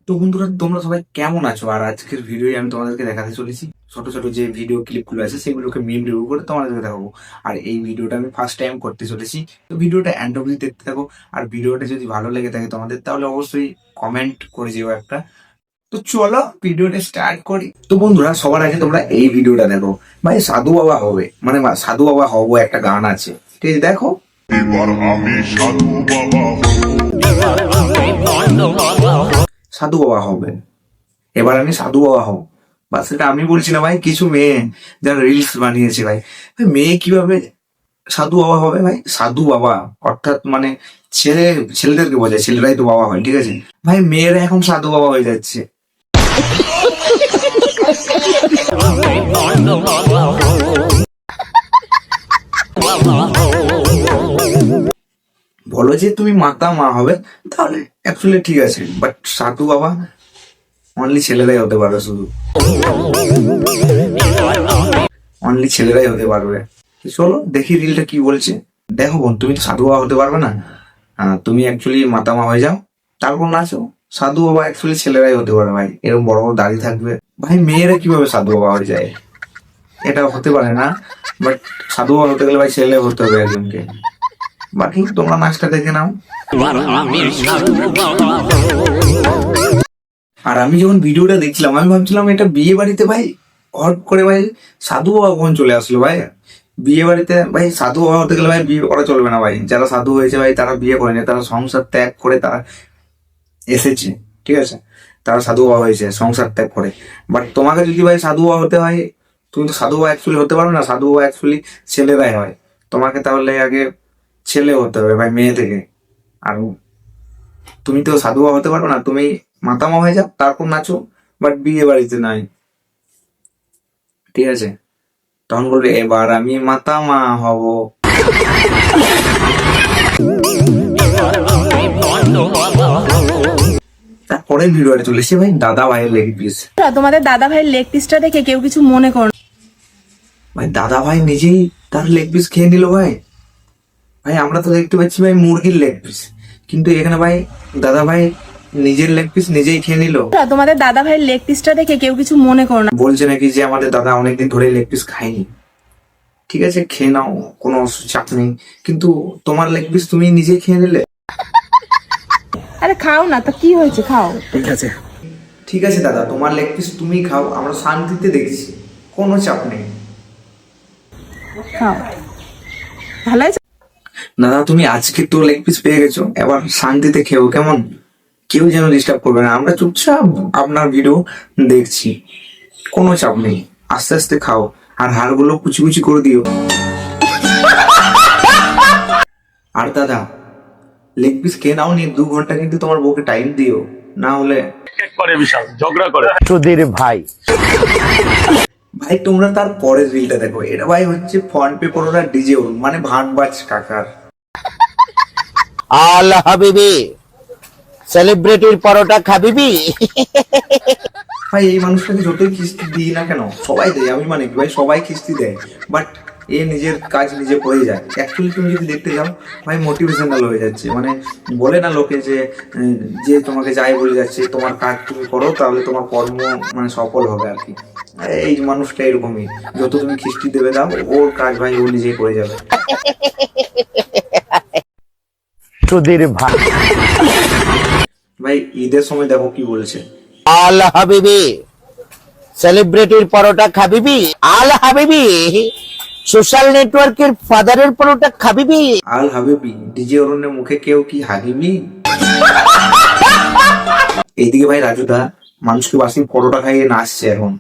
তো বন্ধুরা, তোমরা সবাই কেমন আছো? আর আজকের ভিডিও আমি তোমাদেরকে দেখাতে চলেছি ছোট ছোট যে ভিডিও ক্লিপগুলো আছে সেগুলোকে মিম রিভিউ করে তোমাদেরকে দেখাবো। আর এই ভিডিওটা আমি ফার্স্ট টাইম করতে চলেছি, তো ভিডিওটা এন্ড অবধি দেখতে থাকো। আর ভিডিওটা যদি ভালো লেগে থাকে তোমাদের, তাহলে অবশ্যই কমেন্ট করে যেও একটা। তো চলো ভিডিওটা স্টার্ট করি। তো বন্ধুরা, সবার আগে তোমরা এই ভিডিওটা দেখো। ভাই সাধু বাবা হবে, মানে সাধু বাবা হব একটা গান আছে, ঠিক আছে? দেখো। এবার আমি সাধু বাবা সাধু বাবা হবে, এবার আমি সাধু বাবা হব। বা সেটা আমি বলছি না ভাই, কিছু মেয়ে যারা রিলস বানিয়েছে ভাই। ভাই মেয়ে কিভাবে সাধু বাবা হবে? ভাই সাধু বাবা অর্থাৎ মানে ছেলেদেরকে বোঝায়, ছেলেরাই তো বাবা হয়, ঠিক আছে? ভাই মেয়েরা এখন সাধু বাবা হয়ে যাচ্ছে। বলো যে তুমি মাতা মা হবে, তাহলে অ্যাকচুয়ালি ঠিক আছে, বাট সাধু বাবা অনলি ছেলেরাই হতে পারবে, শুধু অনলি ছেলেরাই হতে পারবে। তো চলো দেখি রিলটা কি বলছে। দেখো বোন, তুমি তো সাধু বাবা হতে পারবে না। তুমি অ্যাকচুয়ালি মাতামা হয়ে যাও, তারপর নাচো। সাধু বাবা অ্যাকচুয়ালি ছেলেরাই হতে পারে ভাই, এরকম বড় বড় দাড়ি থাকবে। ভাই মেয়েরা কিভাবে সাধু বাবা হয়ে যায়? এটা হতে পারে না। বাট সাধু বাবা হতে গেলে ভাই ছেলে হতে হবে একজনকে। বাকি তোমরা নাচটা দেখে নাও। আর আমি যখন ভিডিওটা দেখছিলাম, আমি ভাবছিলাম এটা বিয়ে বাড়িতে ভাই হট করে ভাই সাধু বাবা কখন চলে আসলো ভাই? বিয়ে বাড়িতে ভাই সাধু বাবা হতে গেলে ভাই বিয়ে করা চলবে না ভাই। যারা সাধু হয়েছে ভাই তারা বিয়ে করেনি, তারা সংসার ত্যাগ করে তারা এসেছে, ঠিক আছে? তারা সাধু বাবা হয়েছে সংসার ত্যাগ করে। বাট তোমাকে যদি ভাই সাধু বাবা হতে হয়, তুমি তো সাধু বাবা অ্যাকচুয়ালি হতে পারো না। সাধু বাবা অ্যাকচুয়ালি ছেলেরাই হয়। তোমাকে তাহলে আগে ছেলে হতে হবে ভাই, মেয়ে থেকে। আর তুমি তো সাধু বাবা হতে পারো না, তুমি মাতামা হয়ে যাও, তারপর নাচো। বাট বিয়ে বাড়িতে নাই, ঠিক আছে? তখন বলবে এবার আমি মাতামা হব। তারপরে ভিডিওটা চলে এসে ভাই দাদা ভাইয়ের লেগ পিস। তোমাদের দাদা ভাইয়ের লেগ পিসটা দেখে কেউ কিছু মনে করো না। ভাই দাদা ভাই নিজেই তার লেগ পিস খেয়ে নিল ভাই। ভাই আমরা তো দেখতে পাচ্ছি ভাই মুরগির লেগ পিস, কিন্তু এখানে ভাই দাদা ভাই নিজের লেগ পিস নিজেই খেয়ে নিল। তোমাদের দাদা ভাইয়ের লেগ পিসটা দেখে কেউ কিছু মনে করো না। বলছে নাকি যে আমাদের দাদা অনেকদিন ধরে লেগ পিস খায়নি। ঠিক আছে, খেয়ে নাও, কোনো চাপ নেই, কিন্তু তোমার লেগ পিস তুমি নিজেই খেয়ে নিলে। আরে খাও না, তা কি হয়েছে, খাও। ঠিক আছে, ঠিক আছে দাদা, তোমার লেগ পিস তুমি খাও, আমরা শান্তিতে দেখছি, কোনো চাপ নেই। খাও, ভালো হয়েছে। দাদা তুমি আজকে তো লেগ পিস পেয়ে গেছো, এবার শান্তিতে খেও, কেমন? কেউ যেন ডিস্টার্ব করবে না, আমরা চুপচাপ আপনার ভিডিও দেখছি, কোনো চাপ নেই। আস্তে আস্তে খাও, আর হাড়গুলো কুচি কুচি করে দিও। আর দাদা লেগ পিস খেয়ে নাও নি, 2 ঘন্টা কিন্তু তোমার বউকে টাইম দিও, না হলে করে বিশাল ঝগড়া করে সুধীর ভাই ভাই তোমরা তার পরের রিলটা দেখো। এটা ভাই হচ্ছে ফোন পে পরোটা ডিজে ওর, মানে ভাটবাজ কাকার। আল হাবিবি সেলিব্রিটির পরোটা খাবিবি। ভাই এই মানুষটাকে যতই কিস্তি দিই না কেন, সবাই দেয়, আমি মানে কি ভাই সবাই কিস্তি দেয়, বাট এ নিজের কাজ নিজে করে যায়। অ্যাকচুয়ালি তুমি যদি দেখতে যাও ভাই, মোটিভেশনাল হয়ে যাচ্ছে। মানে বলে না লোকে যে যে তোমাকে যাই বলে যাচ্ছে, তোমার কাজ তুমি করো, তাহলে তোমার কর্ম মানে সফল হবে আর কি। এই মানুষটা এরকমই, যত তুমি কিস্তি দেবে দাও, ওর কাজ ভাই ও নিজেই করে যাবে। সুধীর ভাই ভাই ঈদের সময় দেখো কি বলছে। আল হাবিবি সেলিব্রিটির পরোটা খাবিবি। আল হাবিবি সোশ্যাল নেটওয়ার্কের ফাদারের পরোটা খাবিবি। আল হাবিবি ডিজে অরণ্যের মুখে কেউ কি হাগিবি। এইদিকে ভাই রাজুদা মানুষকে বাসি পরোটা খাইয়ে নাচছে এখন।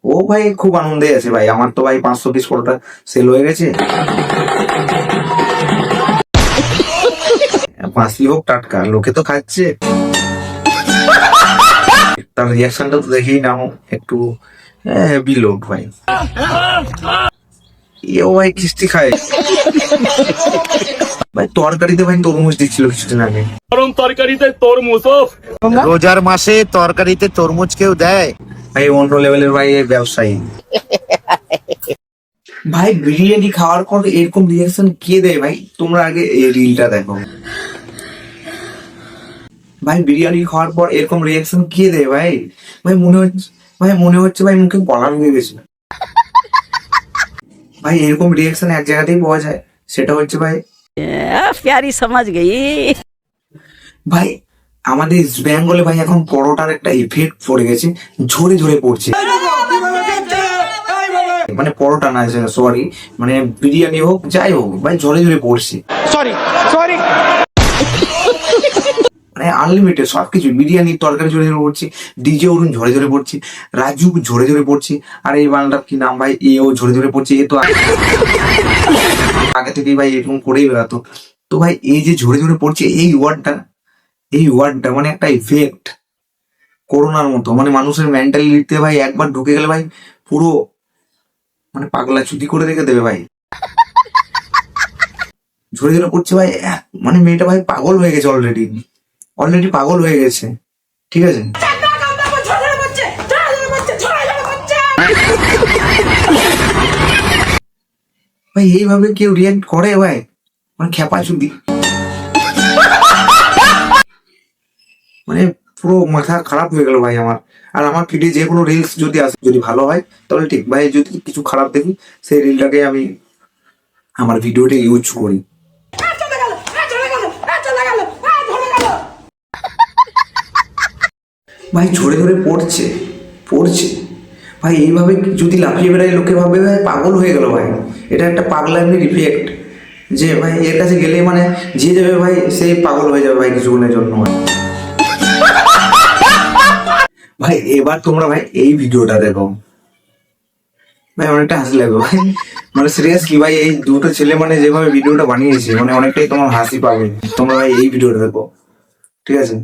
ও ভাই খুব আনন্দে আছে ভাই। আমার তো ভাই 500 পিস পরোটা সেল হয়ে গেছে। বাসি হোক টাটকা, লোকে তো খাচ্ছে। তার রিয়াকশনটা তো দেখেই নাও একটু বিলোক ভাই। এও ভাই কিস্তি খায় ভাই। তরকারিতে ভাই তরমুজ দিচ্ছিল কিছুদিন আগে। গরম তরকারিতে তরমুজ। রোজার মাসে তরকারিতে তরমুজ কেউ দেয়? ভাই অন্য লেভেলের ভাই এই ব্যবসায়ী। ভাই বিরিয়ানি খাওয়ার পর এরকম রিয়াকশন কে দেয় ভাই? তোমরা আগে এই রিলটা দেখো। ভাই বিরিয়ানি খাওয়ার পর এরকম রিয়াকশন কে দেয় ভাই? ভাই মনে হচ্ছে ভাই মুখে বলার হয়ে গেছে। ভাই এরকম রিয়াকশন এক জায়গাতেই পাওয়া যায়, সেটা হচ্ছে ভাই प्यारी समझ गई। ভাই আমাদের ইস্ট বেঙ্গলে ভাই এখন পরোটার একটা ইফেক্ট পড়ে গেছে, ঝরে ঝরে পড়ছে। মানে পরোটা না, সরি, মানে বিরিয়ানি হোক যাই হোক ভাই ঝরে ঝরে পড়ছে। মানে আনলিমিটেড সবকিছু, বিরিয়ানি তরকারি ঝরে ঝরে পড়ছে, ডিজে অরুণ ঝরে ঝরে পড়ছে, রাজু ঝরে ঝরে পড়ছে, আর এই বাংলাটার কি নাম ভাই, এও ঝরে ঝরে পড়ছে। এ তো আগে থেকেই ভাই এরকম করেই বেড়াতো। তো ভাই এই যে ঝরে ঝরে পড়ছে এই ওয়ার্ডটা মানে একটা ইফেক্ট করোনার মতো, মানে মানুষের মেন্টালিটিতে ভাই একবার ঢুকে গেলে ভাই পুরো মানে পাগলা চুদি করে রেখে দেবে ভাই। ঝরে ঝরে পড়ছে ভাই, মানে মেয়েটা ভাই পাগল হয়ে গেছে, অলরেডি পাগল হয়ে গেছে, ঠিক আছে। ভাই এইভাবে কেউ রিয়াক্ট করে ভাই, মানে খেপা চুদি, মানে পুরো মাথা খারাপ হয়ে গেল ভাই আমার। আর আমার ফিডে যে কোনো রিলস যদি আসে, যদি ভালো হয় তাহলে ঠিক, ভাই যদি কিছু খারাপ দেখি সেই রিলটাকে আমি আমার ভিডিওতে ইউজ করি। ভাই ঝরে ঝরে পড়ছে ভাই, এইভাবে যদি লাফিয়ে বেড়ায় লোকে ভাবে ভাই পাগল হয়ে গেল ভাই। এটা একটা পাগলামির ইফেক্ট, যে ভাই এর কাছে গেলে মানে যে যাবে ভাই সেই পাগল হয়ে যাবে ভাই কিছুক্ষণের জন্য। ভাই এবার তোমরা ভাই এই ভিডিওটা দেখো ভাই, অনেকটা হাসি লাগবে ভাই, মানে সিরিয়াসলি ভাই এই দুটো ছেলে মানে যেভাবে ভিডিওটা বানিয়েছে মানে অনেকটাই তোমার হাসি পাবে। তোমরা ভাই এই ভিডিওটা দেখো, ঠিক আছে।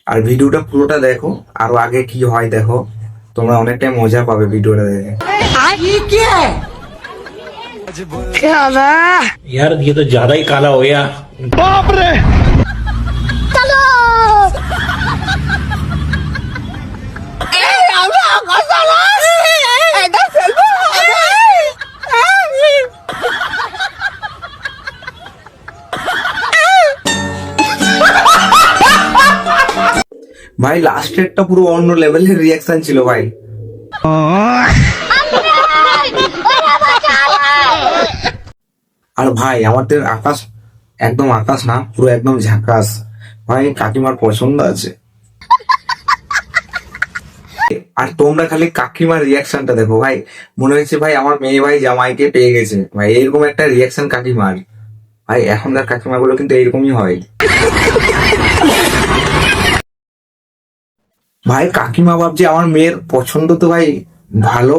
আর ভিডিওটা পুরোটা দেখো, আরো আগে কি হয় দেখো, তোমরা অনেকটাই মজা পাবে ভিডিওটা দেখে। यार ये तो ज्यादा ही काला हो गया। ভাই লাস্টেরটা পুরো অন্য লেভেলের রিয়াকশন ছিল ভাই। আর ভাই আমাদের আকাশ একদম আকাশ না, পুরো একদম ঝাকাস ভাই, কাকিমার পছন্দ আছে। আর তোমরা খালি কাকিমার রিয়াকশনটা দেখো ভাই, মনে হচ্ছে ভাই আমার মেয়ে ভাই জামাইকে পেয়ে গেছে ভাই, এরকম একটা রিয়াকশন কাকিমার। ভাই এখনকার কাকিমা গুলো কিন্তু এরকমই হয় ভাই। কাকিমা ভাবছে আমার মেয়ের পছন্দ তো ভাই ভালো,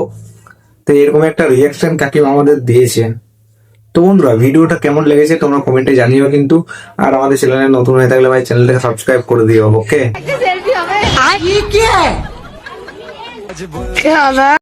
তো এরকম একটা রিয়াকশন কাকিমা আমাদের দিয়েছে। তো বন্ধুরা ভিডিওটা কেমন লেগেছে তোমরা কমেন্টে জানিও কিন্তু, আর আমাদের চ্যানেলে নতুন হয়ে থাকলে ভাই চ্যানেলটাকে সাবস্ক্রাইব করে দিও, ওকে।